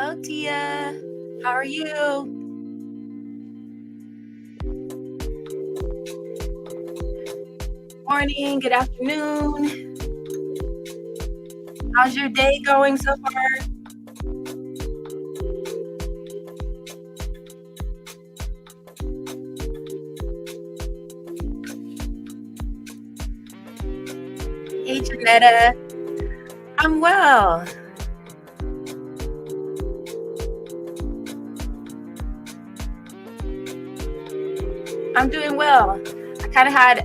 Hello, Tia. How are you? Morning, good afternoon. How's your day going so far? Hey, Janetta. I'm well. I'm doing well. I kind of had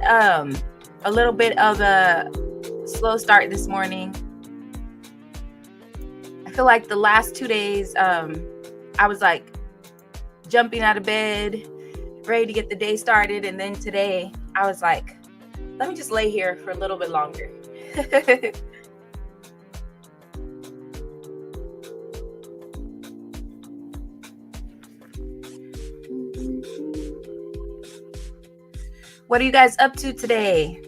a little bit of a slow start this morning. I feel like the last 2 days, I was like jumping out of bed, ready to get the day started. And then today, I was like, let me just lay here for a little bit longer. What are you guys up to today?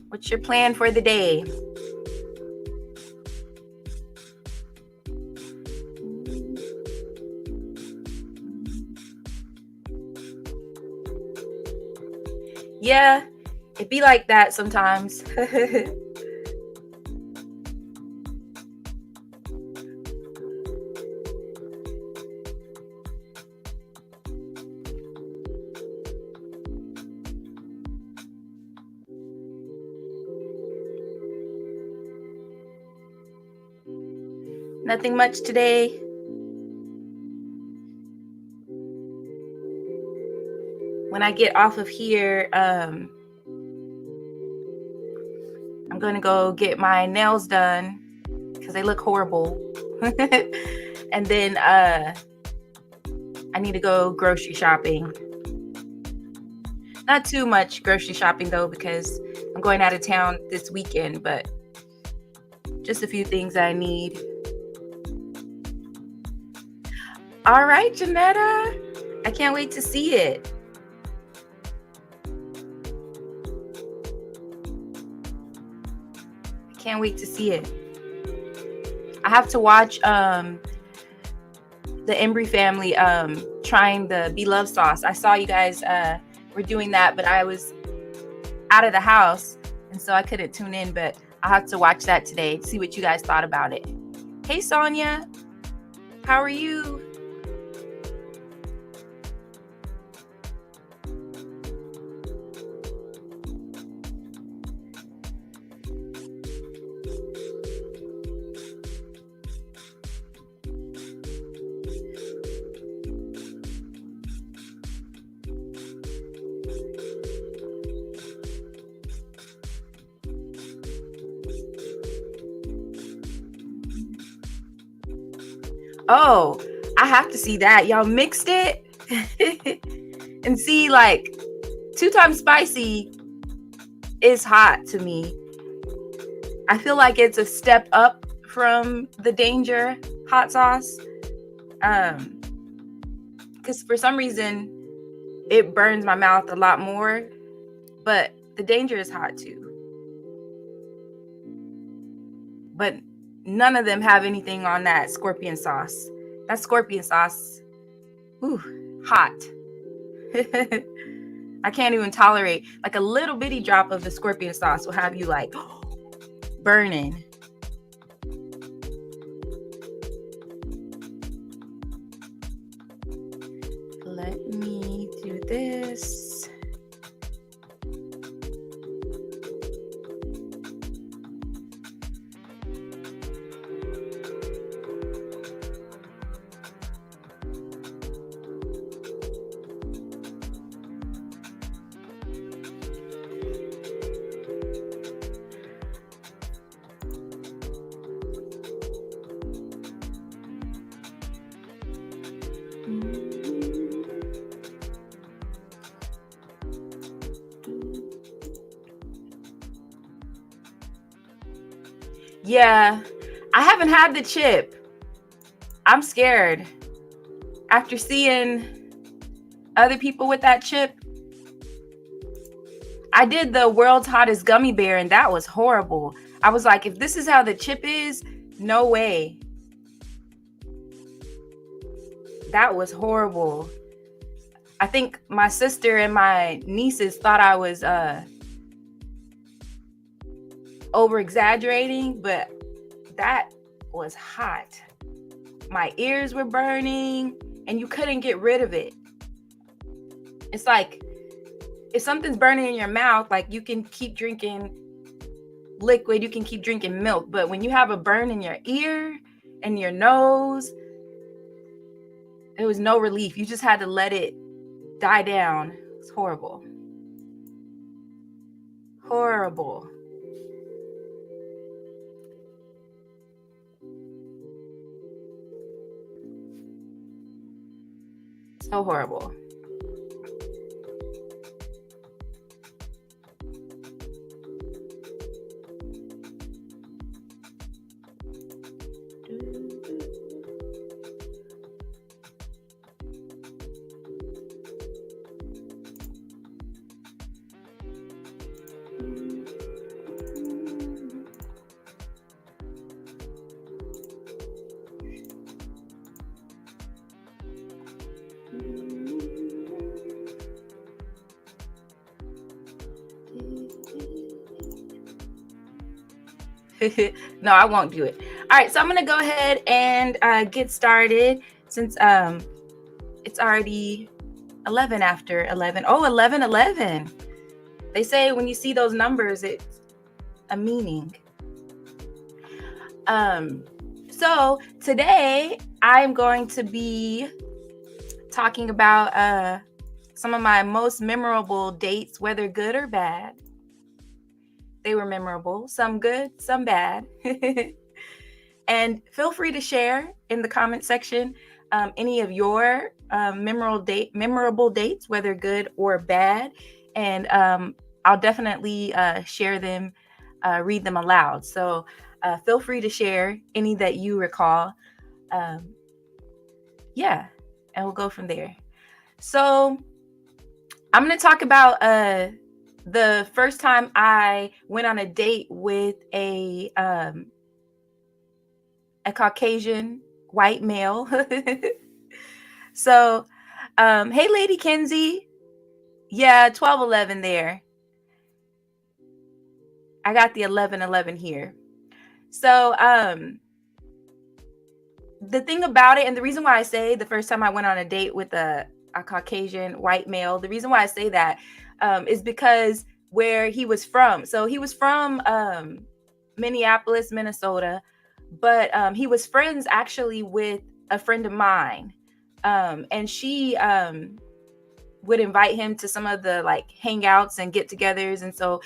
What's your plan for the day? Yeah, it be like that sometimes. Nothing much today. When I get off of here, I'm going to go get my nails done because they look horrible. And then I need to go grocery shopping. Not too much grocery shopping though, because I'm going out of town this weekend, but just a few things I need. All right, Janetta. I can't wait to see it. Can't wait to see it. I have to watch the Embry family trying the Beloved sauce. I saw you guys were doing that, but I was out of the house, and so I couldn't tune in, but I'll have to watch that today to see what you guys thought about it. Hey, Sonia. How are you? Oh, I have to see that. Y'all mixed it? And see, like, 2 times spicy is hot to me. I feel like it's a step up from the Danger hot sauce. Because for some reason, it burns my mouth a lot more. But the Danger is hot too. But none of them have anything on that scorpion sauce. That scorpion sauce, ooh, hot. I can't even tolerate. Like a little bitty drop of the scorpion sauce will have you like burning. Let me do this. Yeah, I haven't had the chip. I'm scared. After seeing other people with that chip, I did the world's hottest gummy bear, and that was horrible. I was like, if this is how the chip is, No way. That was horrible. I think my sister and my nieces thought I was over exaggerating, but that was hot. My ears were burning and you couldn't get rid of it. It's like if something's burning in your mouth, like you can keep drinking liquid, you can keep drinking milk, but when you have a burn in your ear and your nose, there was no relief. You just had to let it die down. It's horrible. Horrible. So horrible. No, I won't do it. All right, so I'm gonna go ahead and get started since it's already 11 after 11. Oh, 11:11. They say when you see those numbers, it's a meaning. So today I'm going to be talking about some of my most memorable dates, whether good or bad. They were memorable, some good, some bad. And feel free to share in the comment section any of your memorable dates, whether good or bad. And I'll definitely share them, read them aloud. So feel free to share any that you recall. Yeah, and we'll go from there. So I'm going to talk about the first time I went on a date with a Caucasian white male. So, hey, Lady Kenzie. Yeah, 12:11 there. I got the 11:11 here. So, the thing about it, and the reason why I say the first time I went on a date with a Caucasian white male, the reason why I say that is because where he was from. So he was from Minneapolis, Minnesota, but he was friends actually with a friend of mine. And she would invite him to some of the like hangouts and get-togethers. And so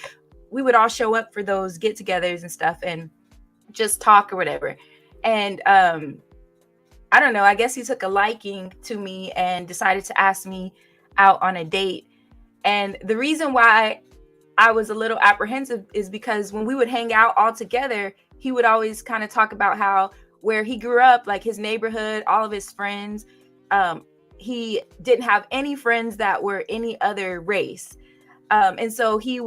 we would all show up for those get-togethers and stuff and just talk or whatever. And I don't know, I guess he took a liking to me and decided to ask me out on a date. And the reason why I was a little apprehensive is because when we would hang out all together, he would always kind of talk about how where he grew up, like his neighborhood, all of his friends, he didn't have any friends that were any other race. And so he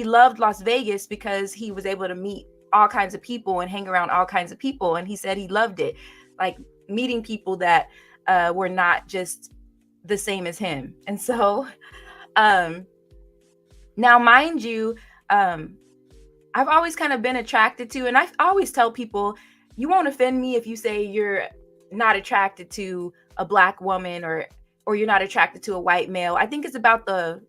loved Las Vegas because he was able to meet all kinds of people and hang around all kinds of people. And he said he loved it, like meeting people that were not just the same as him. And so now, mind you, I've always kind of been attracted to, and I always tell people, you won't offend me if you say you're not attracted to a Black woman or you're not attracted to a white male. I think it's about the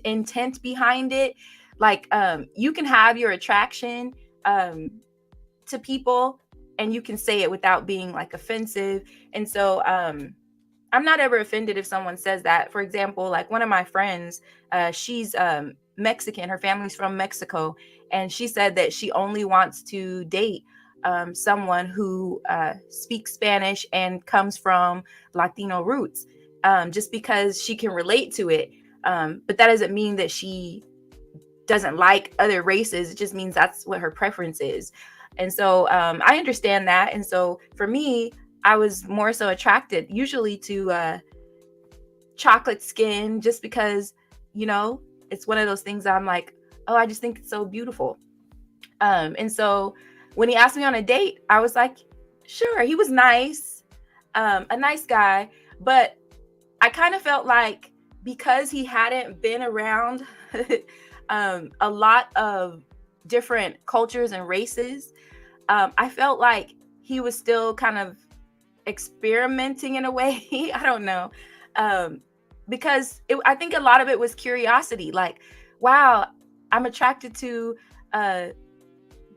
intent behind it. Like you can have your attraction to people and you can say it without being like offensive. And so I'm not ever offended if someone says that. For example, like one of my friends, she's Mexican. Her family's from Mexico. And she said that she only wants to date someone who speaks Spanish and comes from Latino roots, just because she can relate to it. But that doesn't mean that she doesn't like other races. It just means that's what her preference is. And so I understand that. And so for me, I was more so attracted usually to chocolate skin, just because, you know, it's one of those things I'm like, oh, I just think it's so beautiful. And so when he asked me on a date, I was like, sure. He was nice, a nice guy, but I kind of felt like because he hadn't been around a lot of different cultures and races, I felt like he was still kind of experimenting in a way. I don't know. Because I think a lot of it was curiosity. Like, wow, I'm attracted to uh,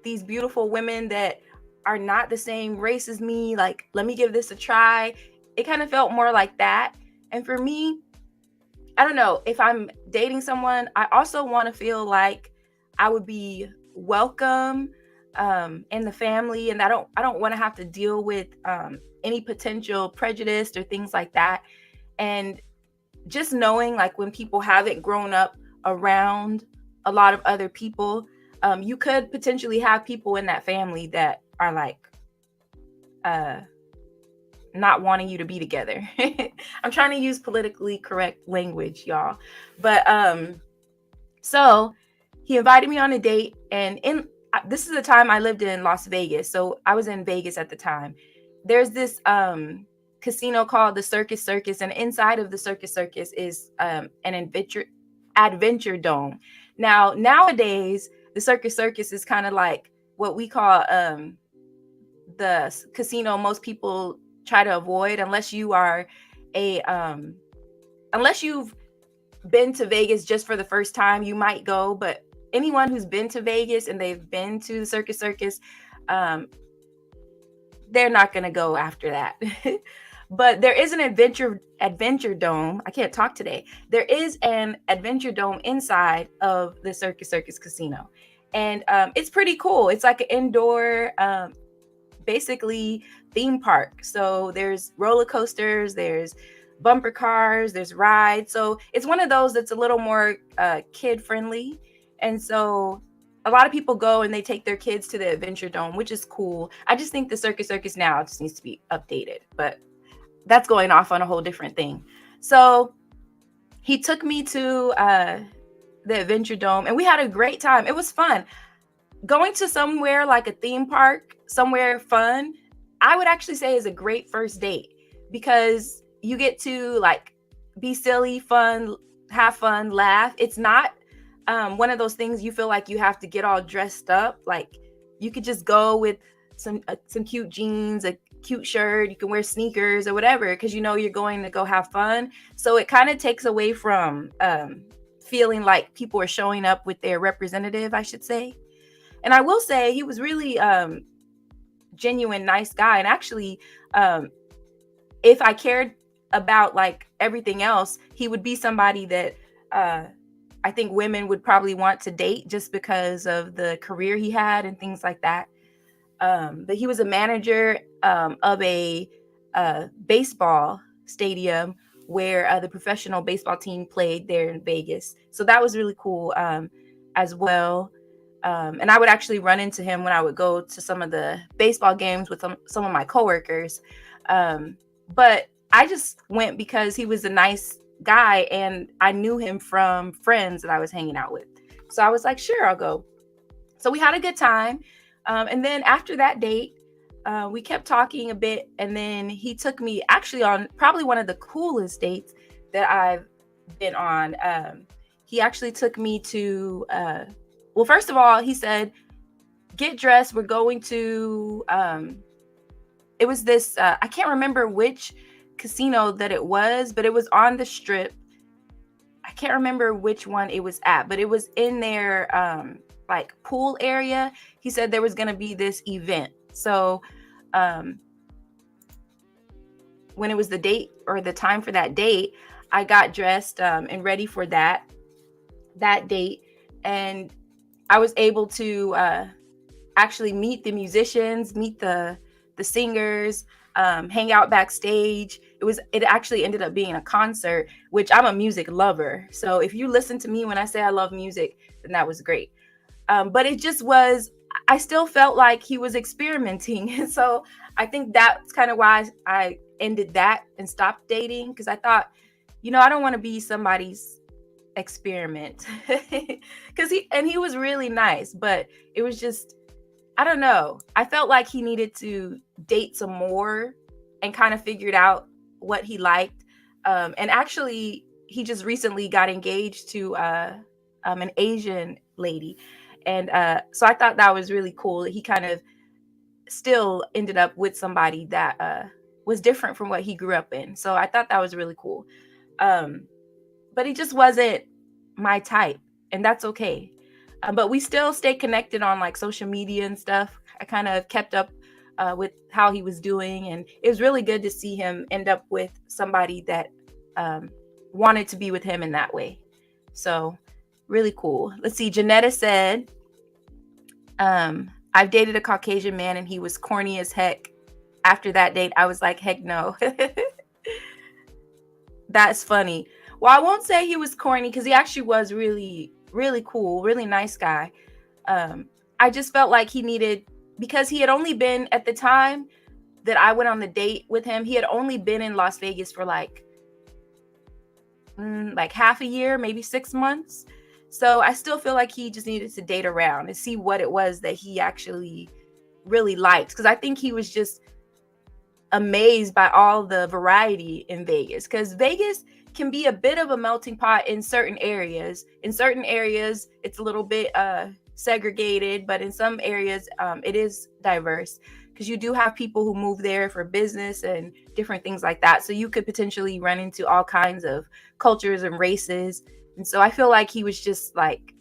these beautiful women that are not the same race as me. Like, let me give this a try. It kind of felt more like that. And for me, I don't know, if I'm dating someone, I also want to feel like I would be welcome in the family, and I don't want to have to deal with any potential prejudice or things like that. And just knowing, like, when people haven't grown up around a lot of other people, you could potentially have people in that family that are like not wanting you to be together. I'm trying to use politically correct language, y'all. But so he invited me on a date, and this is the time I lived in Las Vegas. So I was in Vegas at the time. There's this casino called the Circus Circus, and inside of the Circus Circus is an adventure dome. Now, nowadays, the Circus Circus is kind of like what we call the casino most people try to avoid, unless you are a unless you've been to Vegas just for the first time, you might go. But anyone who's been to Vegas and they've been to the Circus Circus, they're not going to go after that. But there is an adventure dome. I can't talk today. There is an adventure dome inside of the Circus Circus casino, and it's pretty cool. It's like an indoor, basically theme park. So there's roller coasters, there's bumper cars, there's rides. So it's one of those that's a little more kid friendly. And so a lot of people go and they take their kids to the Adventure Dome, which is cool. I just think the Circus Circus now just needs to be updated, but that's going off on a whole different thing. So he took me to the Adventure Dome, and we had a great time. It was fun. Going to somewhere like a theme park, somewhere fun, I would actually say is a great first date, because you get to like be silly, fun, have fun, laugh. It's not one of those things you feel like you have to get all dressed up. Like, you could just go with some cute jeans, a cute shirt, you can wear sneakers or whatever, because you know you're going to go have fun. So it kind of takes away from feeling like people are showing up with their representative, I should say. And I will say he was really genuine, nice guy. And actually, if I cared about like everything else, he would be somebody that I think women would probably want to date, just because of the career he had and things like that. But he was a manager of a baseball stadium where the professional baseball team played there in Vegas. So that was really cool as well. And I would actually run into him when I would go to some of the baseball games with some of my coworkers. But I just went because he was a nice guy and I knew him from friends that I was hanging out with. So I was like, sure, I'll go. So we had a good time. And then after that date, we kept talking a bit. And then he took me actually on probably one of the coolest dates that I've been on. He actually took me to... well, first of all, he said, get dressed. We're going to, it was this, I can't remember which casino that it was, but it was on the Strip. I can't remember which one it was at, but it was in their like pool area. He said there was going to be this event. So when it was the date or the time for that date, I got dressed and ready for that date. And I was able to actually meet the musicians, meet the singers, hang out backstage. It actually ended up being a concert, which I'm a music lover. So if you listen to me when I say I love music, then that was great. But it just was, I still felt like he was experimenting. And so I think that's kind of why I ended that and stopped dating, because I thought, I don't want to be somebody's experiment. Because he was really nice, but it was just, I don't know. I felt like he needed to date some more and kind of figured out what he liked. And actually, he just recently got engaged to an Asian lady. And so I thought that was really cool. He kind of still ended up with somebody that was different from what he grew up in. So I thought that was really cool. But he just wasn't my type, and that's okay. But we still stay connected on like social media and stuff. I kind of kept up with how he was doing, and it was really good to see him end up with somebody that wanted to be with him in that way. So really cool. Let's see. Janetta said, I've dated a Caucasian man and he was corny as heck. After that date, I was like, heck no. That's funny. Well, I won't say he was corny because he actually was really, really cool, really nice guy. I just felt like he needed, because he had only been, at the time that I went on the date with him, he had only been in Las Vegas for like half a year, maybe 6 months. So I still feel like he just needed to date around and see what it was that he actually really liked. Because I think he was just amazed by all the variety in Vegas. Because Vegas can be a bit of a melting pot in certain areas. In certain areas, it's a little bit segregated, but in some areas, it is diverse. Because you do have people who move there for business and different things like that. So you could potentially run into all kinds of cultures and races. And so I feel like he was just like,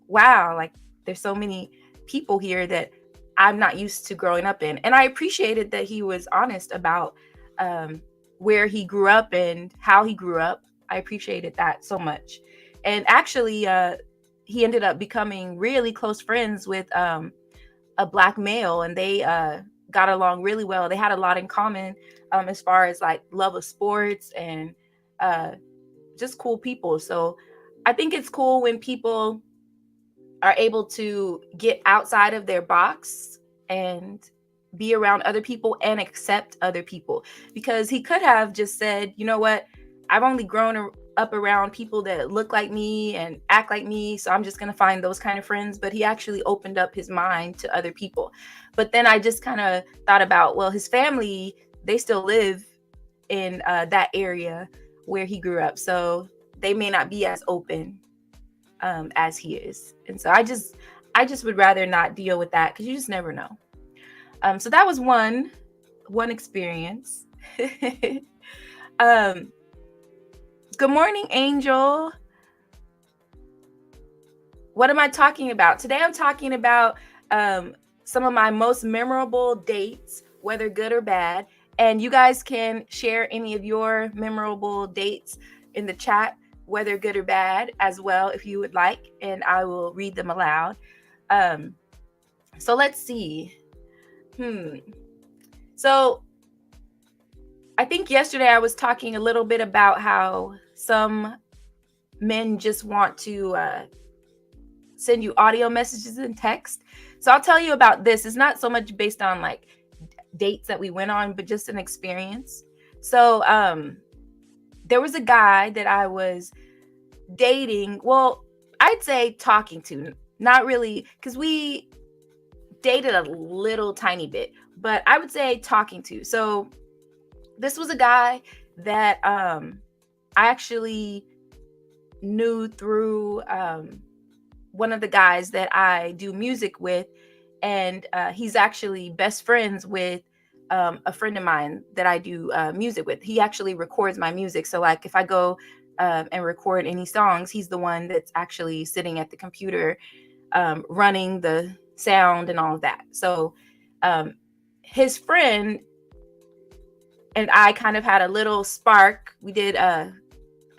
wow, like there's so many people here that I'm not used to growing up in. And I appreciated that he was honest about where he grew up and how he grew up. I appreciated that so much. And actually, he ended up becoming really close friends with a Black male, and they got along really well. They had a lot in common as far as like love of sports and just cool people. So I think it's cool when people are able to get outside of their box and be around other people and accept other people, because he could have just said, you know what, I've only grown up around people that look like me and act like me, so I'm just going to find those kind of friends. But he actually opened up his mind to other people. But then I just kind of thought about, well, his family, they still live in that area where he grew up, so they may not be as open as he is. And so I just would rather not deal with that, because you just never know. So that was one experience. Good morning, Angel. What am I talking about? Today I'm talking about some of my most memorable dates, whether good or bad. And you guys can share any of your memorable dates in the chat, whether good or bad, as well, if you would like, and I will read them aloud. So let's see. So I think yesterday I was talking a little bit about how some men just want to send you audio messages and text. So I'll tell you about this. It's not so much based on like dates that we went on, but just an experience. So there was a guy that I was dating. Well, I'd say talking to, not really, because we dated a little tiny bit, but I would say talking to. So this was a guy that I actually knew through one of the guys that I do music with. And he's actually best friends with a friend of mine that I do music with. He actually records my music. So like if I go and record any songs, he's the one that's actually sitting at the computer running the sound and all of that. So his friend and I kind of had a little spark. We did a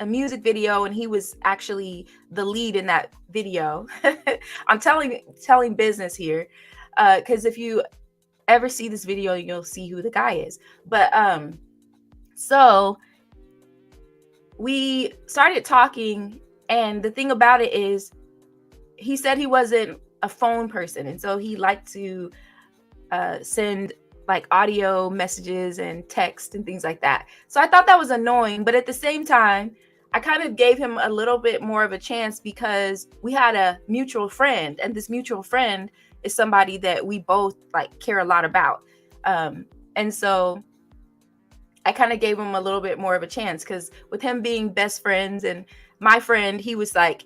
music video, and he was actually the lead in that video. I'm telling business here, because if you ever see this video, you'll see who the guy is. But so we started talking, and the thing about it is, he said he wasn't a phone person, and so he liked to send like audio messages and text and things like that. So I thought that was annoying, but at the same time, I kind of gave him a little bit more of a chance because we had a mutual friend, and this mutual friend is somebody that we both like care a lot about. And so I kind of gave him a little bit more of a chance, because with him being best friends and my friend, he was like,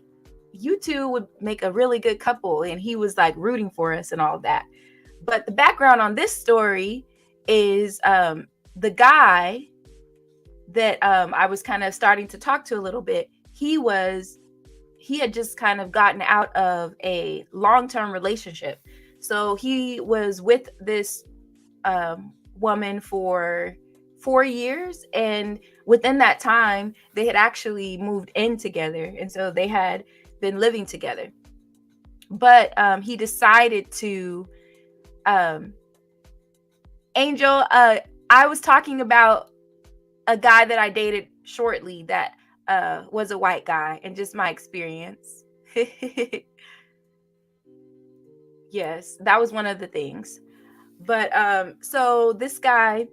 you two would make a really good couple. And he was like rooting for us and all of that. But the background on this story is the guy that I was kind of starting to talk to a little bit. He had just kind of gotten out of a long-term relationship. So he was with this woman for 4 years, and within that time they had actually moved in together, and so they had been living together. But he decided to Angel, I was talking about a guy that I dated shortly that was a white guy, and just my experience. Yes, that was one of the things. But so this guy,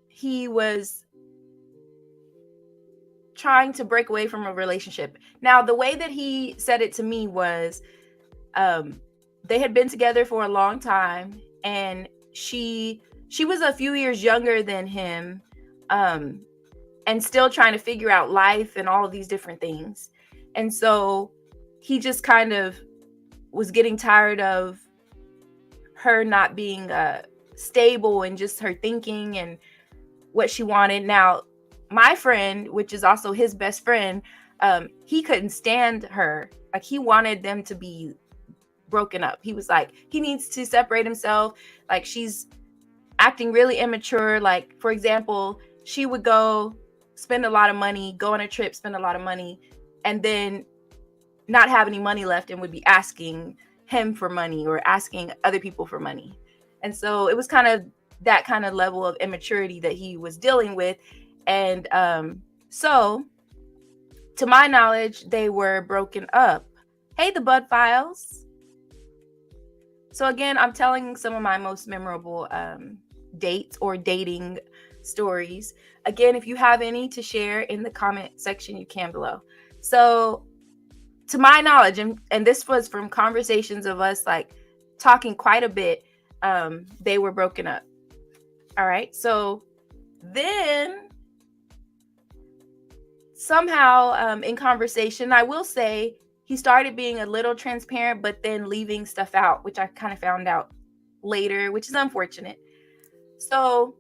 he was trying to break away from a relationship. Now, the way that he said it to me was, they had been together for a long time, and she was a few years younger than him, and still trying to figure out life and all of these different things. And so he just kind of was getting tired of her not being stable, and just her thinking and what she wanted. Now, my friend, which is also his best friend, he couldn't stand her. Like, he wanted them to be broken up. He was like, he needs to separate himself. Like, she's acting really immature. Like, for example, she would go spend a lot of money, go on a trip, spend a lot of money, and then not have any money left, and would be asking him for money or asking other people for money. And so it was kind of that kind of level of immaturity that he was dealing with. And so to my knowledge, they were broken up. Hey, the Bud Files. So again, I'm telling some of my most memorable dates or dating stories. Again, if you have any to share in the comment section, you can below. So to my knowledge, and this was from conversations of us like talking quite a bit, they were broken up. All right. So then somehow in conversation, I will say, he started being a little transparent, but then leaving stuff out, which I kind of found out later, which is unfortunate. So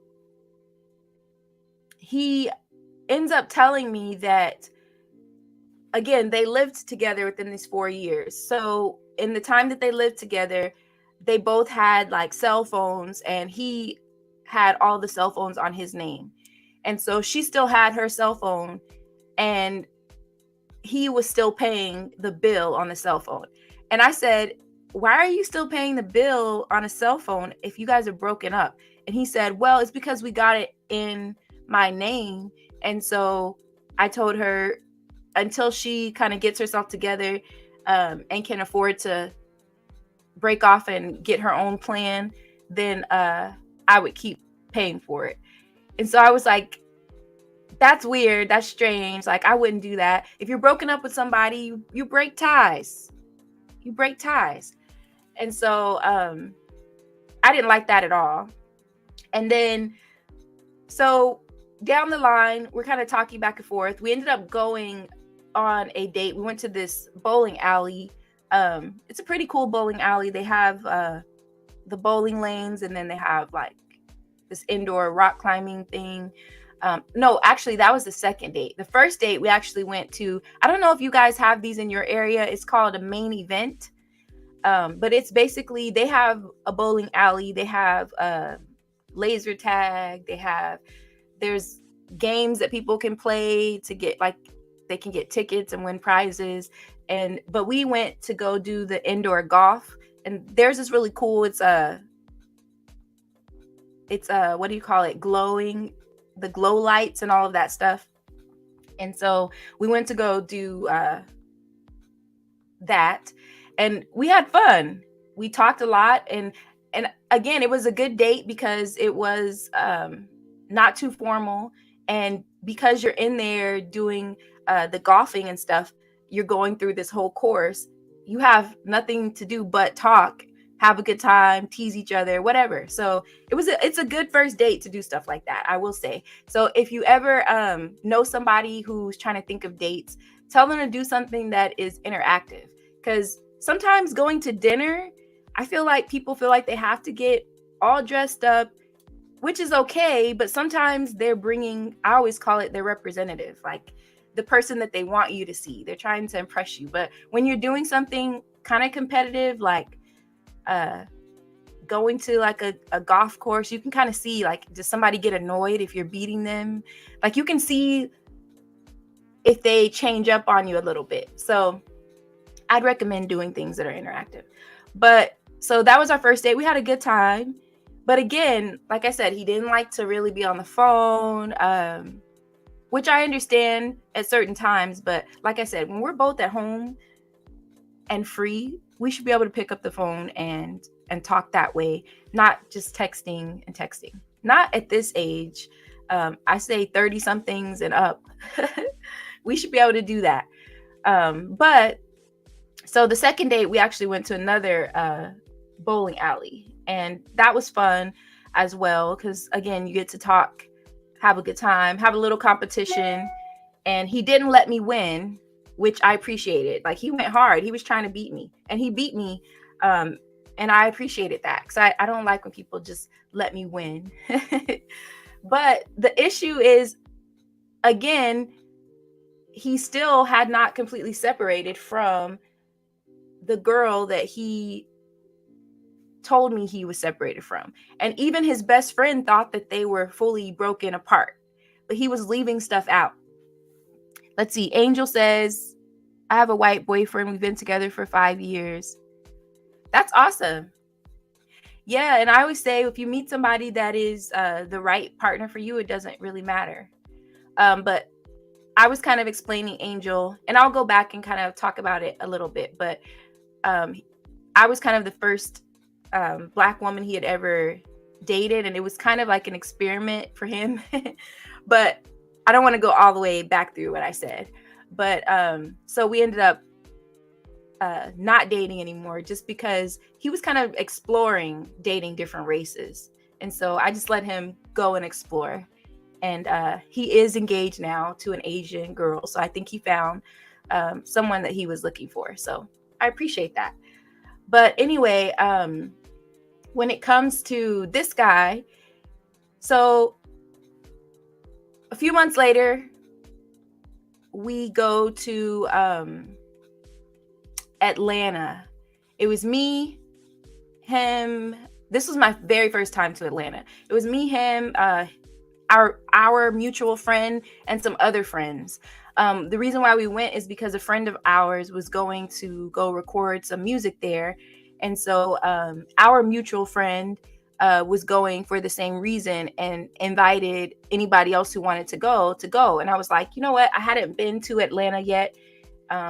he ends up telling me that, again, they lived together within these 4 years. So in the time that they lived together, they both had like cell phones, and he had all the cell phones on his name. And so she still had her cell phone, and he was still paying the bill on the cell phone. And I said, why are you still paying the bill on a cell phone if you guys are broken up? And he said, well, it's because we got it in my name. And so I told her, until she kind of gets herself together and can afford to break off and get her own plan, then I would keep paying for it. And so I was like, that's weird. That's strange. Like, I wouldn't do that. If you're broken up with somebody, you break ties. You break ties. And so I didn't like that at all. And then, so down the line, we're kind of talking back and forth. We ended up going on a date. We went to this bowling alley. It's a pretty cool bowling alley. They have the bowling lanes, and then they have like this indoor rock climbing thing. No, actually, that was the second date. The first date, we actually went to, I don't know if you guys have these in your area. It's called a main event. But it's basically, they have a bowling alley. They have laser tag. There's games that people can play to get, like, they can get tickets and win prizes. But we went to go do the indoor golf. And there's this really cool, it's what do you call it? Glowing, the glow lights and all of that stuff. And so we went to go do that, and we had fun. We talked a lot, and again, it was a good date because it was not too formal. And because you're in there doing the golfing and stuff, you're going through this whole course. You have nothing to do but talk, have a good time, tease each other, whatever. So it's a good first date to do stuff like that, I will say. So if you ever know somebody who's trying to think of dates, tell them to do something that is interactive. Because sometimes going to dinner, I feel like people feel like they have to get all dressed up, which is okay, but sometimes they're bringing, I always call it their representative, like the person that they want you to see. They're trying to impress you. But when you're doing something kind of competitive, like going to like a golf course, you can kind of see, like, does somebody get annoyed if you're beating them? Like, you can see if they change up on you a little bit. So I'd recommend doing things that are interactive. But so that was our first date. We had a good time. But again, like I said, he didn't like to really be on the phone, which I understand at certain times. But like I said, when we're both at home and free, we should be able to pick up the phone and talk that way, not just texting and texting. Not at this age. I say 30 somethings and up. We should be able to do that. But so the second date, we actually went to another bowling alley, and that was fun as well, because again, you get to talk, have a good time, have a little competition. And he didn't let me win, which I appreciated. Like, he went hard. He was trying to beat me, and he beat me. And I appreciated that, because I don't like when people just let me win. But the issue is, again, he still had not completely separated from the girl that he told me he was separated from. And even his best friend thought that they were fully broken apart, but he was leaving stuff out. Let's see. Angel says, I have a white boyfriend. We've been together for 5 years. That's awesome. Yeah. And I always say, if you meet somebody that is the right partner for you, it doesn't really matter. But I was kind of explaining Angel, and I'll go back and kind of talk about it a little bit. But I was kind of the first Black woman he had ever dated, and it was kind of like an experiment for him. But I don't want to go all the way back through what I said. But so we ended up not dating anymore, just because he was kind of exploring dating different races. And so I just let him go and explore. And he is engaged now to an Asian girl. So I think he found someone that he was looking for. So I appreciate that. But anyway, when it comes to this guy, so a few months later, we go to Atlanta. It was me, him. This was my very first time to Atlanta. It was me, him, our mutual friend, and some other friends. The reason why we went is because a friend of ours was going to go record some music there. And so our mutual friend was going for the same reason and invited anybody else who wanted to go. And I was like, you know what? I hadn't been to Atlanta yet.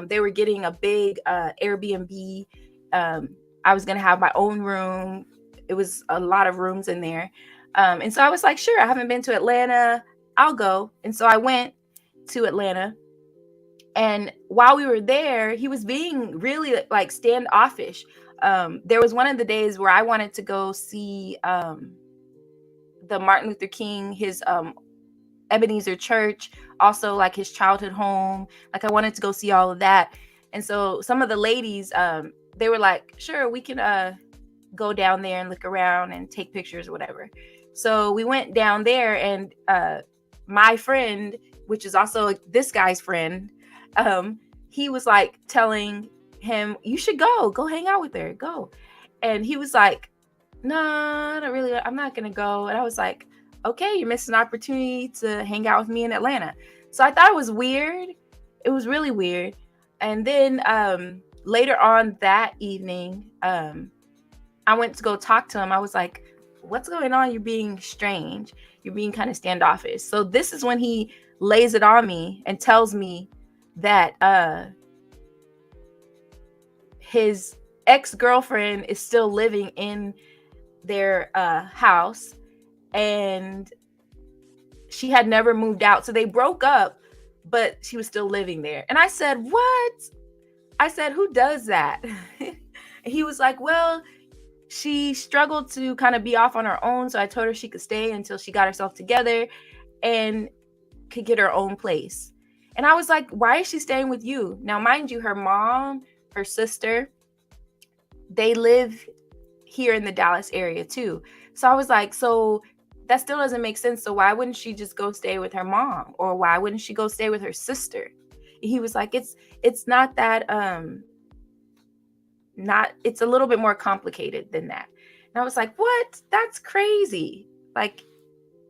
They were getting a big Airbnb. I was going to have my own room. It was a lot of rooms in there. And so I was like, sure, I haven't been to Atlanta. I'll go. And so I went to Atlanta. And while we were there, he was being really like standoffish. There was one of the days where I wanted to go see the Martin Luther King, his Ebenezer Church, also like his childhood home. Like, I wanted to go see all of that. And so some of the ladies, they were like, sure, we can go down there and look around and take pictures or whatever. So we went down there, and my friend, which is also this guy's friend, he was like telling him, you should go hang out with her, go. And he was like, no, I'm not gonna go. And I was like, okay, you're missing an opportunity to hang out with me in Atlanta. So I thought it was weird. It was really weird. And then later on that evening, I went to go talk to him. I was like, what's going on? You're being strange. You're being kind of standoffish. So this is when he lays it on me and tells me that his ex-girlfriend is still living in their house, and she had never moved out. So they broke up, but she was still living there. And I said, what? I said, who does that? And he was like, well, she struggled to kind of be off on her own. So I told her she could stay until she got herself together and could get her own place. And I was like, why is she staying with you? Now, mind you, her mom, her sister, they live here in the Dallas area too. So I was like, so that still doesn't make sense. So why wouldn't she just go stay with her mom? Or why wouldn't she go stay with her sister? He was like, it's not that, it's a little bit more complicated than that. And I was like, what? That's crazy. Like,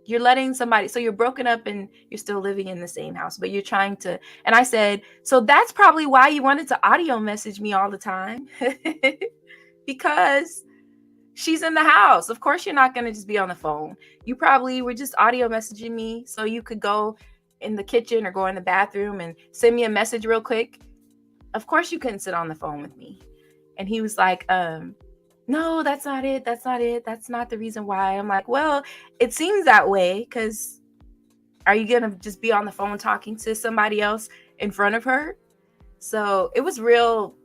you're letting somebody, so you're broken up and you're still living in the same house, but you're trying to, and I said, so that's probably why you wanted to audio message me all the time. Because she's in the house. Of course, you're not going to just be on the phone. You probably were just audio messaging me so you could go in the kitchen or go in the bathroom and send me a message real quick. Of course, you couldn't sit on the phone with me. And he was like, no, that's not it. That's not it. That's not the reason why. I'm like, well, it seems that way, because are you going to just be on the phone talking to somebody else in front of her? So it was real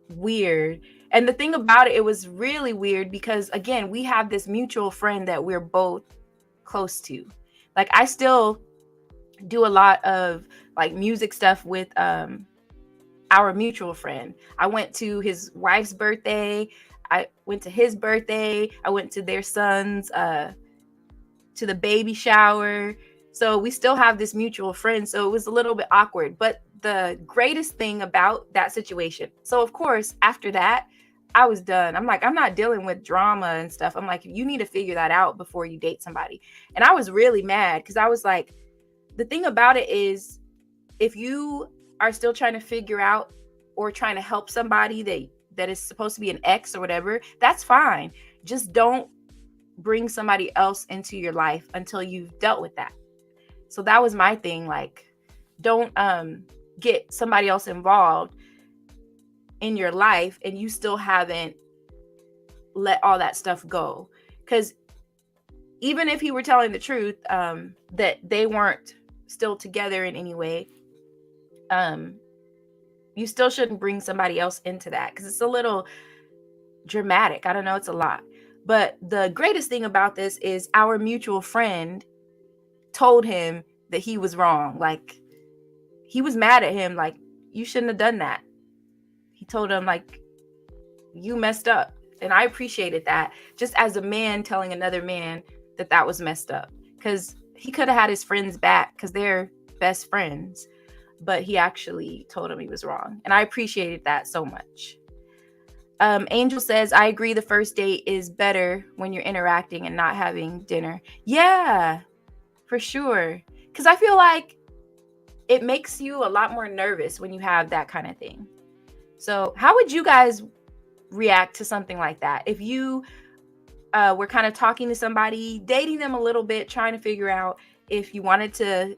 weird. And the thing about it, it was really weird because, again, we have this mutual friend that we're both close to. Like, I still do a lot of like music stuff with our mutual friend. I went to his wife's birthday. I went to his birthday. I went to their son's, to the baby shower. So we still have this mutual friend. So it was a little bit awkward. But the greatest thing about that situation, so of course, after that, I was done. I'm like, I'm not dealing with drama and stuff. I'm like, you need to figure that out before you date somebody. And I was really mad because I was like, the thing about it is, if you are still trying to figure out or trying to help somebody that is supposed to be an ex or whatever, that's fine. Just don't bring somebody else into your life until you've dealt with that. So that was my thing. Like, don't get somebody else involved in your life and you still haven't let all that stuff go. Because even if he were telling the truth, that they weren't still together in any way, you still shouldn't bring somebody else into that, because it's a little dramatic. I don't know, it's a lot. But the greatest thing about this is our mutual friend told him that he was wrong. Like, he was mad at him, like, you shouldn't have done that. He told him, like, you messed up. And I appreciated that, just as a man telling another man that that was messed up, because he could have had his friends back because they're best friends. But he actually told him he was wrong. And I appreciated that so much. Angel says, I agree, the first date is better when you're interacting and not having dinner. Yeah, for sure. Because I feel like it makes you a lot more nervous when you have that kind of thing. So how would you guys react to something like that? If you were kind of talking to somebody, dating them a little bit, trying to figure out if you wanted to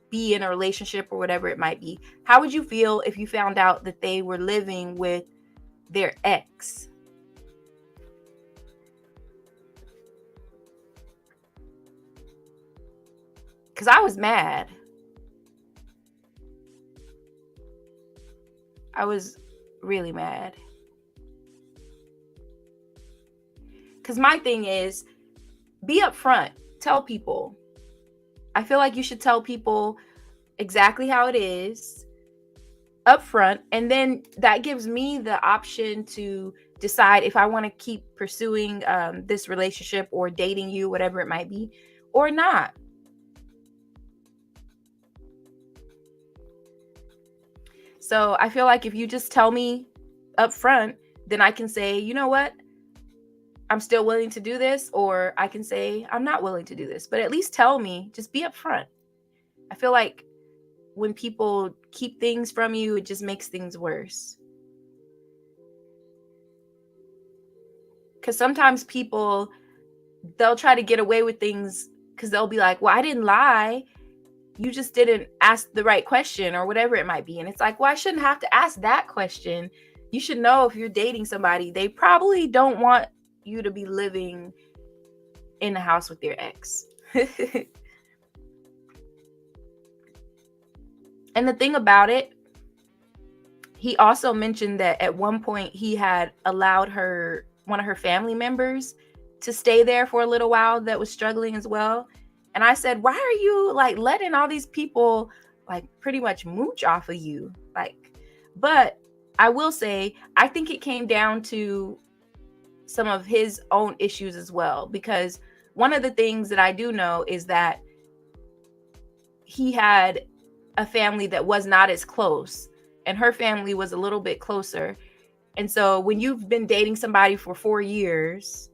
be in a relationship or whatever it might be, how would you feel if you found out that they were living with their ex? Because I was mad. I was really mad. Because my thing is, be upfront. Tell people. I feel like you should tell people exactly how it is up front, and then that gives me the option to decide if I want to keep pursuing this relationship or dating you, whatever it might be, or not. So I feel like if you just tell me up front, then I can say, you know what, I'm still willing to do this, or I can say I'm not willing to do this. But at least tell me, just be upfront. I feel like when people keep things from you, it just makes things worse. Because sometimes people, they'll try to get away with things because they'll be like, well, I didn't lie. You just didn't ask the right question or whatever it might be. And it's like, well, I shouldn't have to ask that question. You should know if you're dating somebody, they probably don't want you to be living in the house with your ex. And the thing about it, he also mentioned that at one point he had allowed one of her family members to stay there for a little while that was struggling as well. And I said, why are you like letting all these people like pretty much mooch off of you? Like, but I will say, I think it came down to some of his own issues as well, because one of the things that I do know is that he had a family that was not as close, and her family was a little bit closer. And so when you've been dating somebody for 4 years,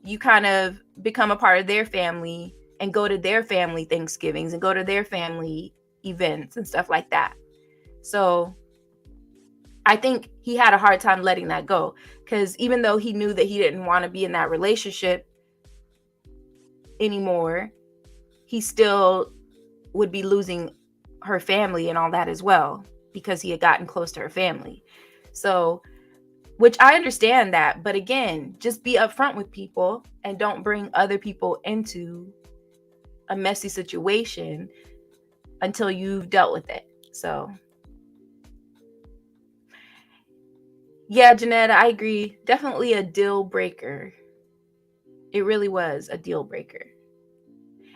you kind of become a part of their family and go to their family Thanksgivings and go to their family events and stuff like that. So I think he had a hard time letting that go, because even though he knew that he didn't want to be in that relationship anymore, he still would be losing her family and all that as well, because he had gotten close to her family. So, which I understand that, but again, just be upfront with people and don't bring other people into a messy situation until you've dealt with it. So yeah, Janetta, I agree. Definitely a deal breaker. It really was a deal breaker.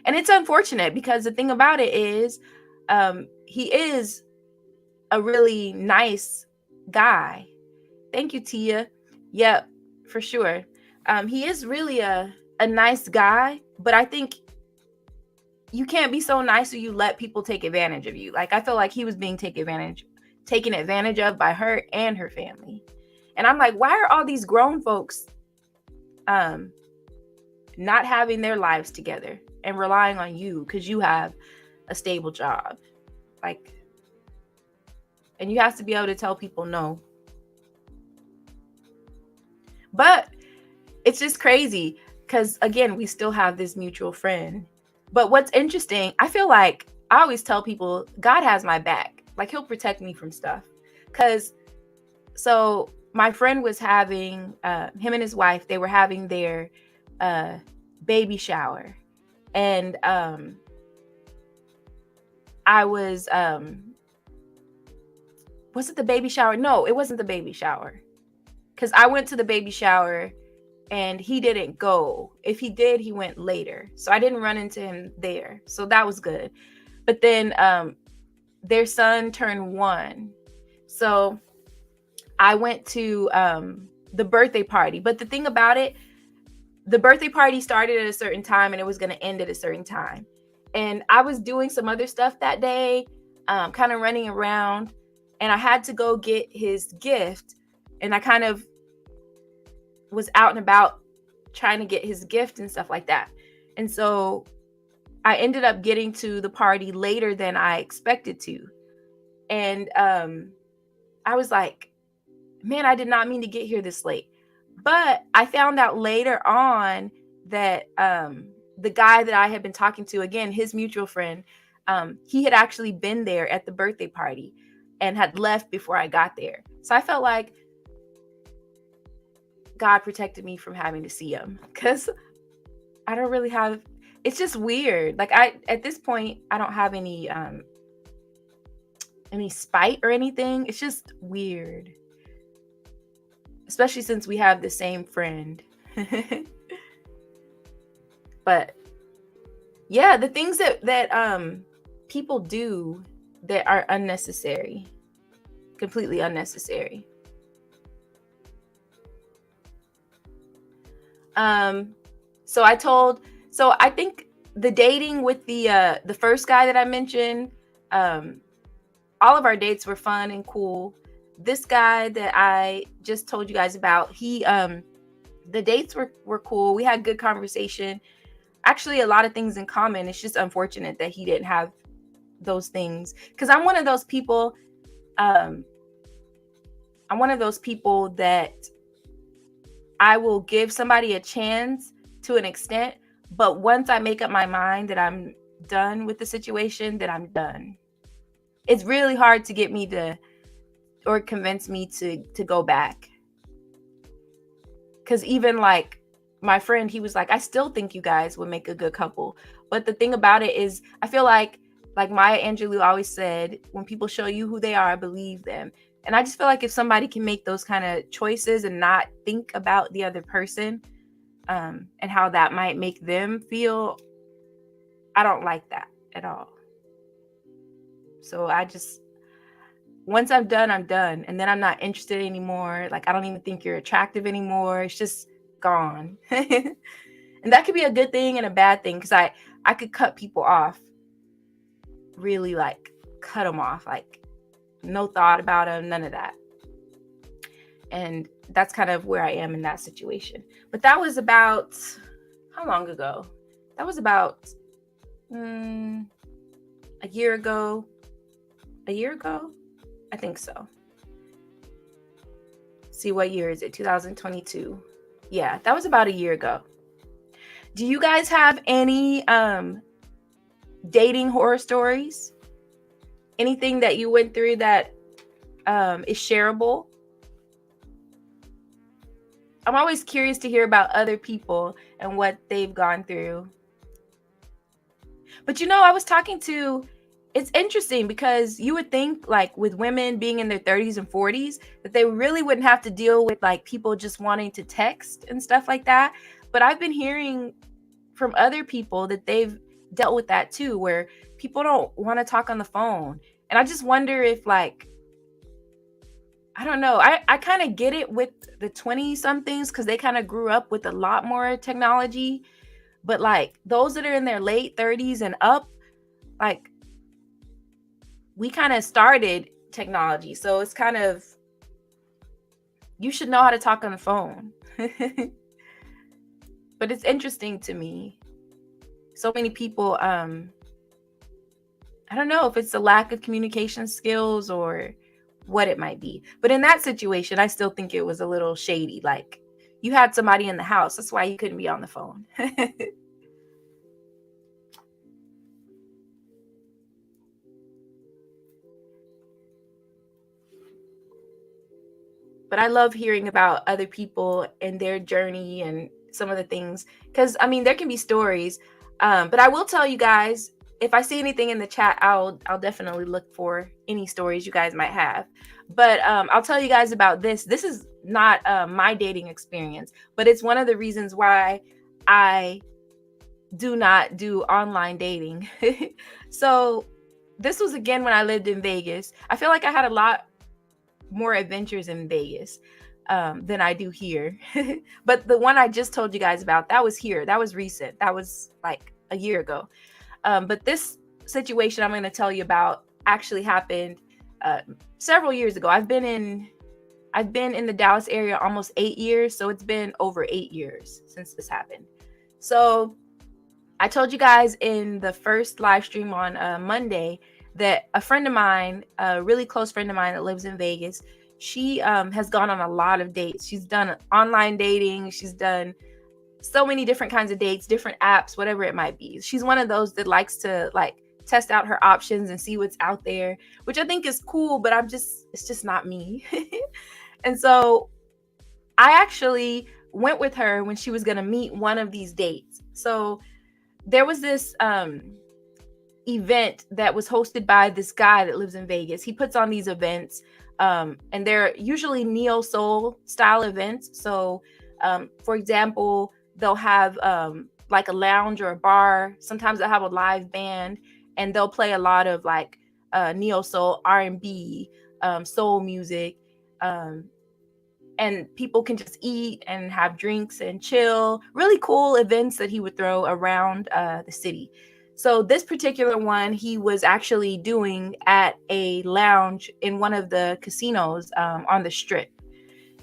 And it's unfortunate, because the thing about it is, he is a really nice guy. Thank you, Tia. Yep, for sure. He is really a nice guy, but I think you can't be so nice that you let people take advantage of you. Like, I feel like he was being taken advantage of by her and her family. And I'm like, why are all these grown folks not having their lives together and relying on you because you have a stable job? Like, and you have to be able to tell people no. But it's just crazy because, again, we still have this mutual friend. But what's interesting, I feel like I always tell people, God has my back. Like, he'll protect me from stuff. Because, so my friend was having, him and his wife, they were having their baby shower. And I was, was it the baby shower? No, it wasn't the baby shower. Because I went to the baby shower and he didn't go. If he did, he went later. So I didn't run into him there. So that was good. But then their son turned 1. So I went to the birthday party. But the thing about it, the birthday party started at a certain time and it was going to end at a certain time. And I was doing some other stuff that day, kind of running around. And I had to go get his gift. And I kind of was out and about trying to get his gift and stuff like that. And so I ended up getting to the party later than I expected to. And I was like, man, I did not mean to get here this late. But I found out later on that the guy that I had been talking to, again, his mutual friend, he had actually been there at the birthday party and had left before I got there. So I felt like God protected me from having to see him, because I don't really have, it's just weird. Like, at this point, I don't have any spite or anything. It's just weird, especially since we have the same friend. But yeah, the things that people do that are unnecessary, completely unnecessary. So I think the dating with the first guy that I mentioned, all of our dates were fun and cool. This guy that I just told you guys about, the dates were cool. We had good conversation. Actually, a lot of things in common. It's just unfortunate that he didn't have those things, because I'm one of those people. I'm one of those people that I will give somebody a chance to an extent, but once I make up my mind that I'm done with the situation, that I'm done. It's really hard to get me to, or convince me to go back. Because even like my friend, he was like, I still think you guys would make a good couple. But the thing about it is, I feel like Maya Angelou always said, when people show you who they are, believe them. And I just feel like if somebody can make those kind of choices and not think about the other person, and how that might make them feel, I don't like that at all. So I just, once I'm done, I'm done. And then I'm not interested anymore. Like, I don't even think you're attractive anymore. It's just gone. And that could be a good thing and a bad thing, because I could cut people off, really like cut them off, like no thought about them, none of that. And that's kind of where I am in that situation. But that was about, how long ago? That was about a year ago. I think so. See, what year is it? 2022. Yeah, that was about a year ago. Do you guys have any dating horror stories? Anything that you went through that is shareable? I'm always curious to hear about other people and what they've gone through. But I was talking to, it's interesting because you would think, like, with women being in their 30s and 40s, that they really wouldn't have to deal with like people just wanting to text and stuff like that. But I've been hearing from other people that they've dealt with that too, where people don't want to talk on the phone. And I just wonder if, like, I don't know. I kind of get it with the 20 somethings, because they kind of grew up with a lot more technology. But like those that are in their late 30s and up, like, we kind of started technology. So it's kind of, you should know how to talk on the phone. But it's interesting to me. So many people, I don't know if it's a lack of communication skills or what it might be. But in that situation, I still think it was a little shady. Like, you had somebody in the house. That's why you couldn't be on the phone. But I love hearing about other people and their journey and some of the things, because I mean, there can be stories. But I will tell you guys, if I see anything in the chat, I'll definitely look for any stories you guys might have. But I'll tell you guys about this. This is not my dating experience, but it's one of the reasons why I do not do online dating. So this was, again, when I lived in Vegas. I feel like I had a lot more adventures in Vegas than I do here. But the one I just told you guys about, that was here. That was recent. That was like a year ago. But this situation I'm going to tell you about actually happened several years ago. I've been in the Dallas area almost 8 years. So it's been over 8 years since this happened. So I told you guys in the first live stream on Monday that a friend of mine, a really close friend of mine that lives in Vegas, she has gone on a lot of dates. She's done online dating. She's done so many different kinds of dates, different apps, whatever it might be. She's one of those that likes to like test out her options and see what's out there, which I think is cool, but it's just not me. And so I actually went with her when she was going to meet one of these dates. So there was this event that was hosted by this guy that lives in Vegas. He puts on these events, and they're usually neo soul style events. So for example, they'll have like a lounge or a bar. Sometimes they'll have a live band, and they'll play a lot of like neo soul, R&B, soul music, and people can just eat and have drinks and chill. Really cool events that he would throw around the city. So this particular one, he was actually doing at a lounge in one of the casinos on the Strip.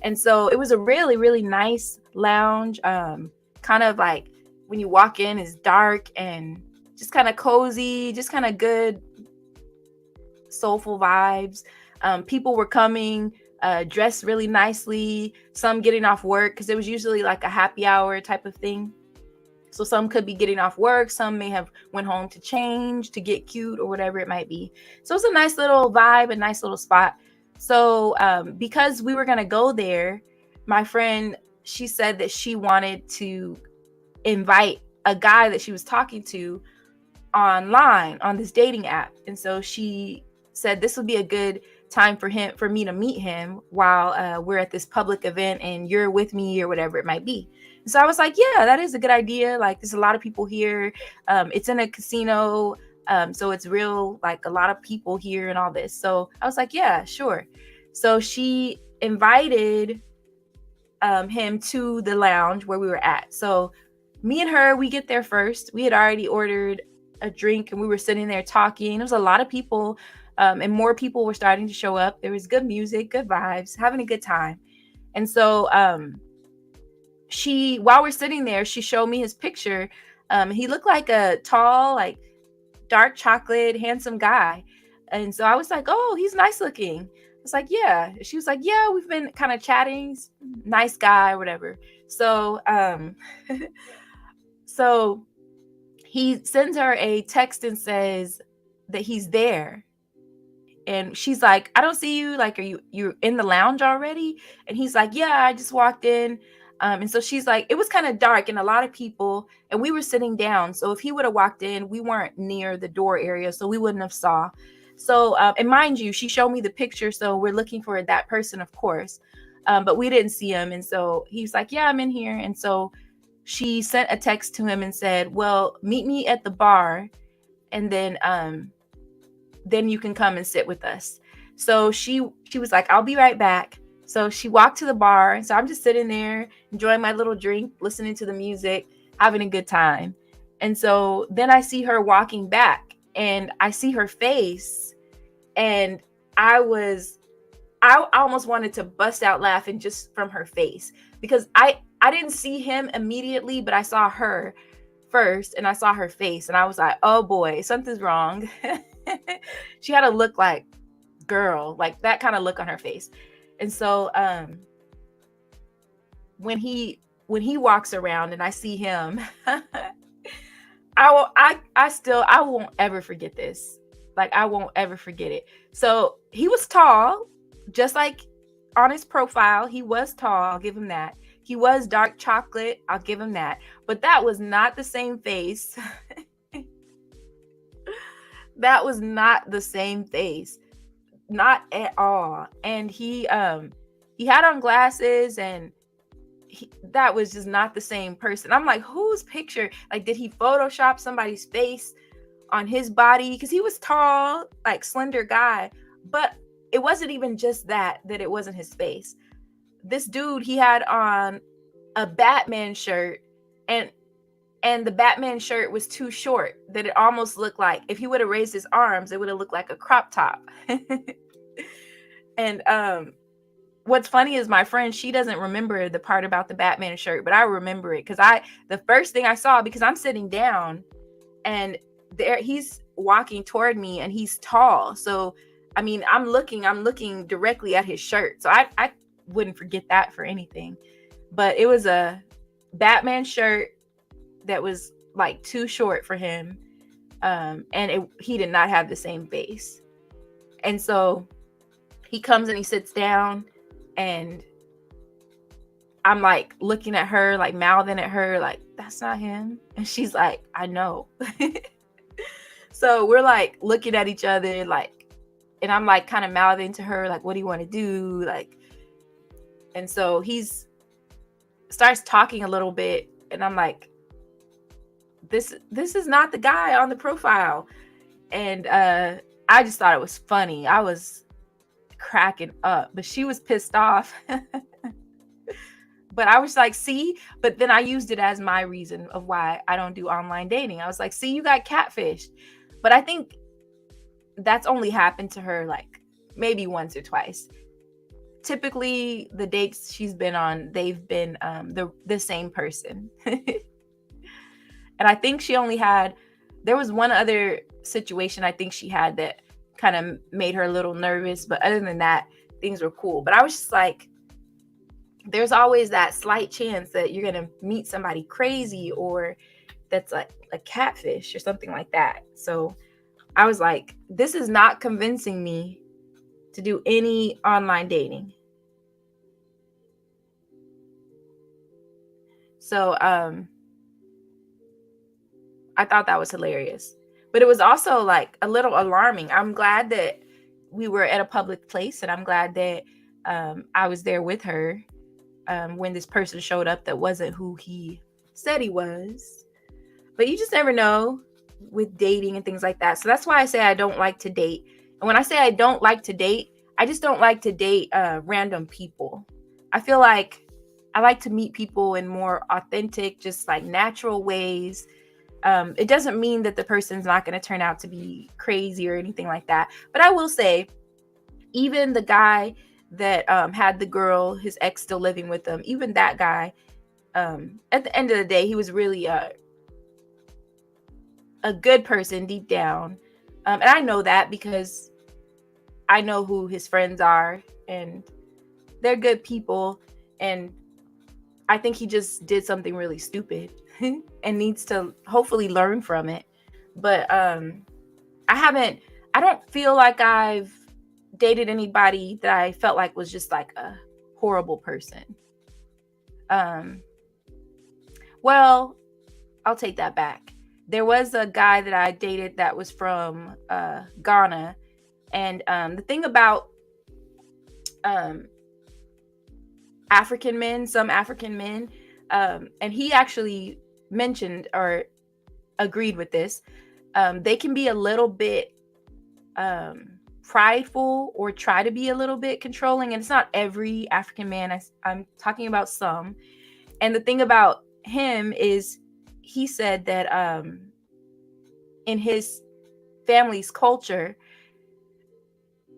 And so it was a really, really nice lounge. Kind of like when you walk in, it's dark and just kind of cozy, just kind of good, soulful vibes. People were coming dressed really nicely, some getting off work, because it was usually like a happy hour type of thing. So some could be getting off work, some may have went home to change, to get cute, or whatever it might be. So it's a nice little vibe, a nice little spot. So because we were going to go there, my friend, she said that she wanted to invite a guy that she was talking to online on this dating app. And so she said this would be a good time for me to meet him while we're at this public event and you're with me or whatever it might be. And so I was like, yeah, that is a good idea. Like, there's a lot of people here. It's in a casino. So it's real, like a lot of people here and all this. So I was like, yeah, sure. So she invited him to the lounge where we were at. So me and her, we get there first. We had already ordered a drink and we were sitting there talking. There was a lot of people, and more people were starting to show up. There was good music, good vibes, having a good time. And so while we're sitting there, she showed me his picture. He looked like a tall, like dark chocolate, handsome guy. And so I was like, oh, he's nice looking. I was like, yeah. She was like, yeah, we've been kind of chatting. Nice guy, whatever. So so he sends her a text and says that he's there. And she's like, I don't see you. Like, you're in the lounge already? And he's like, yeah, I just walked in. And so she's like, it was kind of dark and a lot of people, and we were sitting down. So if he would have walked in, we weren't near the door area, so we wouldn't have saw. So, and mind you, she showed me the picture. So we're looking for that person, of course. But we didn't see him. And so he's like, yeah, I'm in here. And so she sent a text to him and said, well, meet me at the bar. And then you can come and sit with us. So she was like, I'll be right back. So she walked to the bar. So I'm just sitting there, enjoying my little drink, listening to the music, having a good time. And so then I see her walking back and I see her face. And I almost wanted to bust out laughing just from her face, because I didn't see him immediately, but I saw her first and I saw her face and I was like, oh boy, something's wrong. She had a look like, girl, like that kind of look on her face. And so when he walks around and I see him, I won't ever forget this. Like, I won't ever forget it. So he was tall, just like on his profile. He was tall, I'll give him that. He was dark chocolate, I'll give him that. But that was not the same face. That was not the same face. Not at all. And he had on glasses, and that was just not the same person. I'm like, whose picture? Like, did he Photoshop somebody's face on his body? Because he was tall, like slender guy. But it wasn't even just that it wasn't his face. This dude, he had on a Batman shirt, and the Batman shirt was too short, that it almost looked like, if he would have raised his arms, it would have looked like a crop top. And what's funny is my friend, she doesn't remember the part about the Batman shirt, but I remember it because the first thing I saw, because I'm sitting down and there he's walking toward me and he's tall. So, I mean, I'm looking directly at his shirt. So I wouldn't forget that for anything. But it was a Batman shirt that was like too short for him. And he did not have the same face. And so he comes and he sits down, and I'm like looking at her, like mouthing at her, like, that's not him. And she's like, I know. So we're like looking at each other, like, and I'm like kind of mouthing to her, like, what do you want to do? Like, and so he's starts talking a little bit, and I'm like, this is not the guy on the profile. And I just thought it was funny. I was cracking up, but she was pissed off. But I was like, see, but then I used it as my reason of why I don't do online dating. I was like, see, you got catfished. But I think that's only happened to her like maybe once or twice. Typically the dates she's been on, they've been the same person. And I think there was one other situation I think she had that kind of made her a little nervous, but other than that, things were cool. But I was just like, there's always that slight chance that you're going to meet somebody crazy or that's like a catfish or something like that. So I was like, this is not convincing me to do any online dating. So I thought that was hilarious. But it was also like a little alarming. I'm glad that we were at a public place, and I'm glad that I was there with her when this person showed up that wasn't who he said he was. But you just never know with dating and things like that. So that's why I say I don't like to date. And when I say I don't like to date, I just don't like to date random people. I feel like I like to meet people in more authentic, just like natural ways. It doesn't mean that the person's not going to turn out to be crazy or anything like that. But I will say, even the guy that had the girl, his ex still living with him, even that guy, at the end of the day, he was really a good person deep down. And I know that because I know who his friends are, and they're good people. And I think he just did something really stupid and needs to hopefully learn from it. But I don't feel like I've dated anybody that I felt like was just like a horrible person. Well, I'll take that back. There was a guy that I dated that was from Ghana. And the thing about African men, some African men, and he actually mentioned or agreed with this, they can be a little bit prideful or try to be a little bit controlling. And it's not every African man. I'm talking about some. And the thing about him is he said that in his family's culture,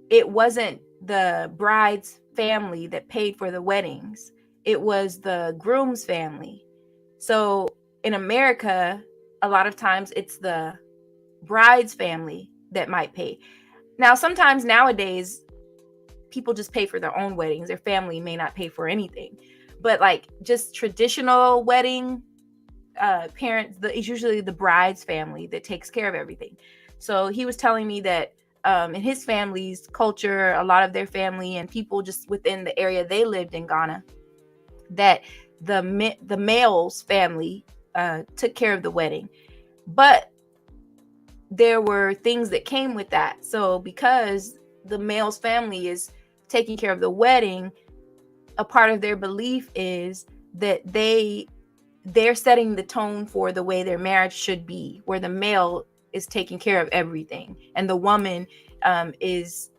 it wasn't the bride's family that paid for the weddings. It was the groom's family. So in America, a lot of times it's the bride's family that might pay. Now, sometimes nowadays, people just pay for their own weddings. Their family may not pay for anything. But like just traditional wedding, parents, it's usually the bride's family that takes care of everything. So he was telling me that in his family's culture, a lot of their family and people just within the area they lived in Ghana, that the male's family took care of the wedding. But there were things that came with that. So because the male's family is taking care of the wedding, a part of their belief is that they're setting the tone for the way their marriage should be, where the male is taking care of everything and the woman is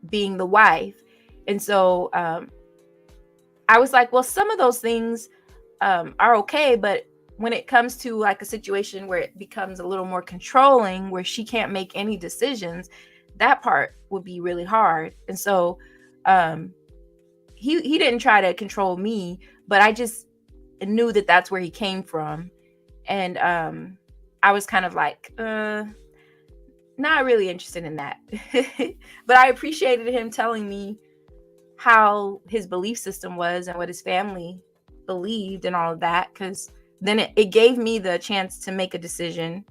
being the wife. And so I was like, well, some of those things are okay, but when it comes to like a situation where it becomes a little more controlling, where she can't make any decisions, that part would be really hard. And so he didn't try to control me, but I just knew that that's where he came from. And I was kind of like, not really interested in that. But I appreciated him telling me how his belief system was and what his family believed and all of that, because then it gave me the chance to make a decision.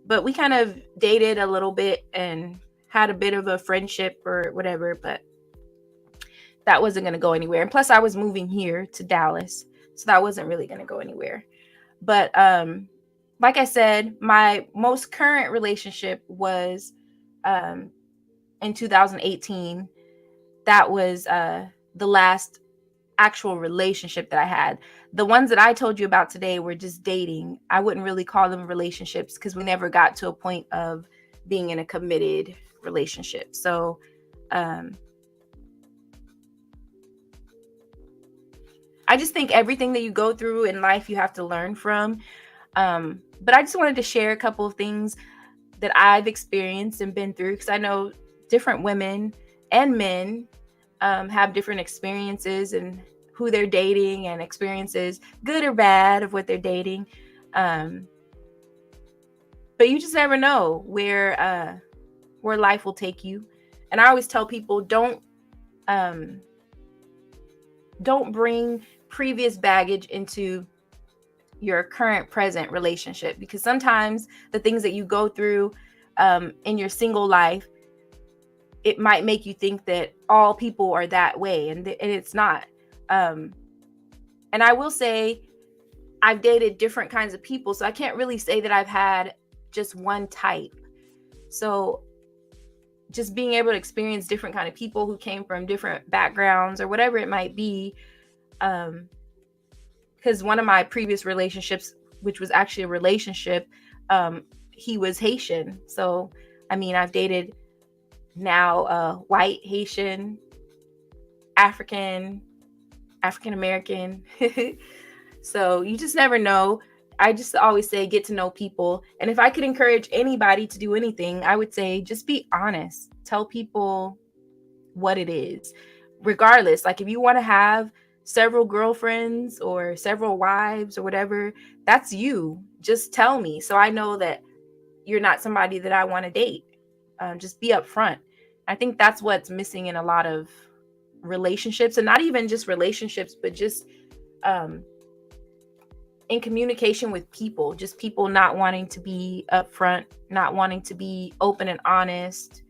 But we kind of dated a little bit and had a bit of a friendship or whatever, but that wasn't going to go anywhere. And plus I was moving here to Dallas, so that wasn't really going to go anywhere. But like I said, my most current relationship was in 2018. That was the last actual relationship that I had. The ones that I told you about today were just dating. I wouldn't really call them relationships because we never got to a point of being in a committed relationship. So I just think everything that you go through in life, you have to learn from. But I just wanted to share a couple of things that I've experienced and been through, because I know different women and men have different experiences and who they're dating and experiences, good or bad, of what they're dating. But you just never know where life will take you. And I always tell people, don't bring previous baggage into your current present relationship, because sometimes the things that you go through in your single life, it might make you think that all people are that way, and it's not. And I will say, I've dated different kinds of people, so I can't really say that I've had just one type. So just being able to experience different kind of people who came from different backgrounds or whatever it might be. Because one of my previous relationships, which was actually a relationship, he was Haitian. So, I mean, I've dated now white, Haitian, African American. So you just never know. I just always say get to know people. And if I could encourage anybody to do anything, I would say just be honest. Tell people what it is. Regardless, like if you want to have several girlfriends or several wives or whatever, that's you. Just tell me so I know that you're not somebody that I want to date. Just be upfront. I think that's what's missing in a lot of relationships, and not even just relationships, but just in communication with people, just people not wanting to be upfront, not wanting to be open and honest.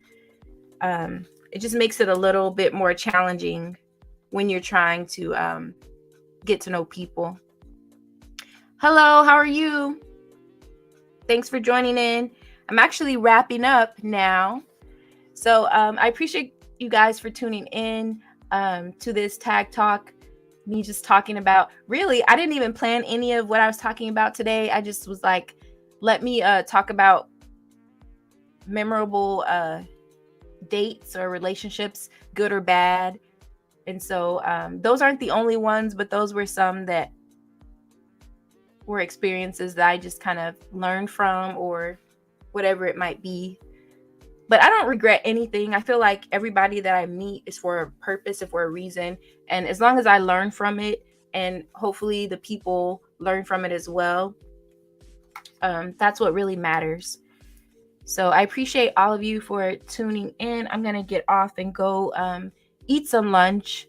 It just makes it a little bit more challenging when you're trying to get to know people. Hello, how are you? Thanks for joining in. I'm actually wrapping up now. So I appreciate you guys for tuning in to this Tag Talk. Me just talking about, really, I didn't even plan any of what I was talking about today. I just was like, let me talk about memorable dates or relationships, good or bad. And so those aren't the only ones, but those were some that were experiences that I just kind of learned from or whatever it might be. But I don't regret anything. I feel like everybody that I meet is for a purpose and for a reason. And as long as I learn from it, and hopefully the people learn from it as well, that's what really matters. So I appreciate all of you for tuning in. I'm going to get off and go eat some lunch.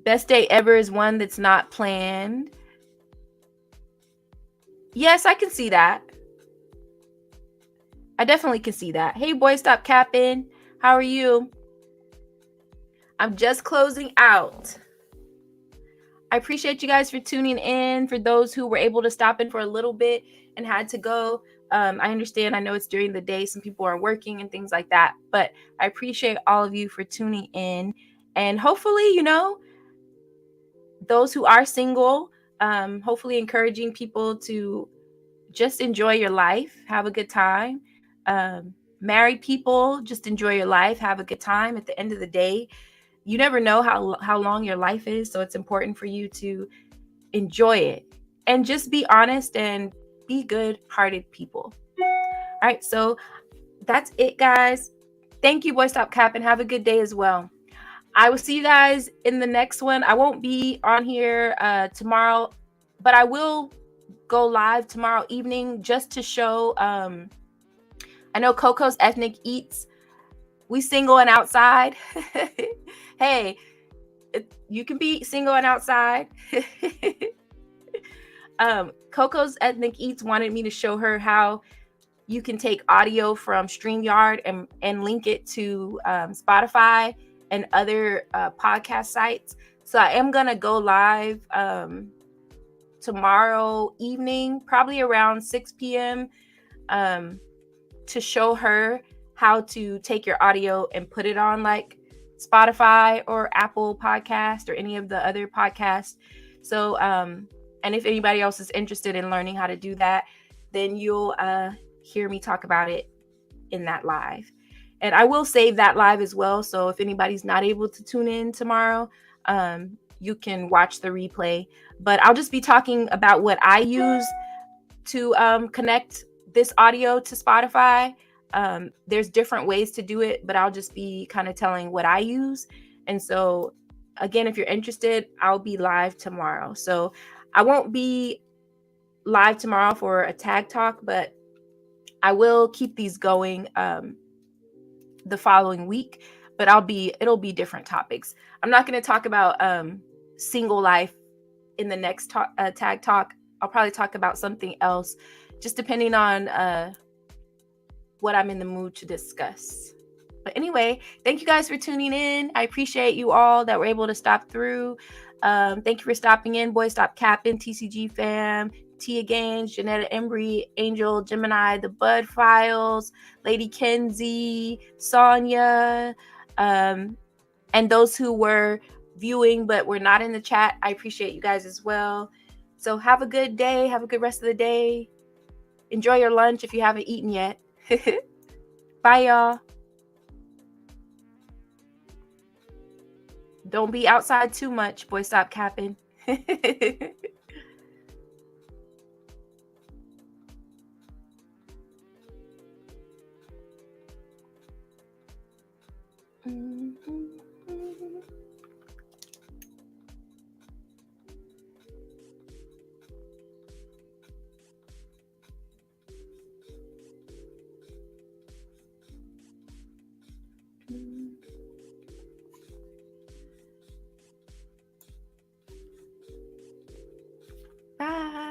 Best day ever is one that's not planned. Yes, I can see that. I definitely can see that. Hey, boy, stop capping. How are you? I'm just closing out. I appreciate you guys for tuning in. For those who were able to stop in for a little bit and had to go, I understand. I know it's during the day. Some people are working and things like that. But I appreciate all of you for tuning in. And hopefully, those who are single, hopefully encouraging people to just enjoy your life, have a good time. Married people, just enjoy your life, have a good time. At the end of the day, you never know how long your life is, so it's important for you to enjoy it and just be honest and be good-hearted people. All right, so that's it, guys. Thank you, Boy Stop Cap, and have a good day as well. I will see you guys in the next one. I won't be on here tomorrow, but I will go live tomorrow evening just to show. I know Coco's Ethnic Eats. We single and outside. Hey, you can be single and outside. Coco's Ethnic Eats wanted me to show her how you can take audio from StreamYard and link it to Spotify and other podcast sites. So I am going to go live tomorrow evening, probably around 6 p.m. To show her how to take your audio and put it on like Spotify or Apple Podcast or any of the other podcasts. So, and if anybody else is interested in learning how to do that, then you'll hear me talk about it in that live. And I will save that live as well. So if anybody's not able to tune in tomorrow, you can watch the replay. But I'll just be talking about what I use to connect this audio to Spotify. There's different ways to do it, but I'll just be kind of telling what I use. And so again, if you're interested, I'll be live tomorrow. So I won't be live tomorrow for a tag talk, but I will keep these going the following week, but it'll be different topics. I'm not going to talk about single life in the next tag talk. I'll probably talk about something else, just depending on what I'm in the mood to discuss. But anyway, thank you guys for tuning in. I appreciate you all that were able to stop through. Thank you for stopping in. Boy, stop capping. TCG fam. Tia Gaines, Janetta Embry, Angel, Gemini, the Bud Files, Lady Kenzie, Sonia, and those who were viewing but were not in the chat. I appreciate you guys as well. So have a good day. Have a good rest of the day. Enjoy your lunch if you haven't eaten yet. Bye, y'all. Don't be outside too much. Boy, stop capping. Bye.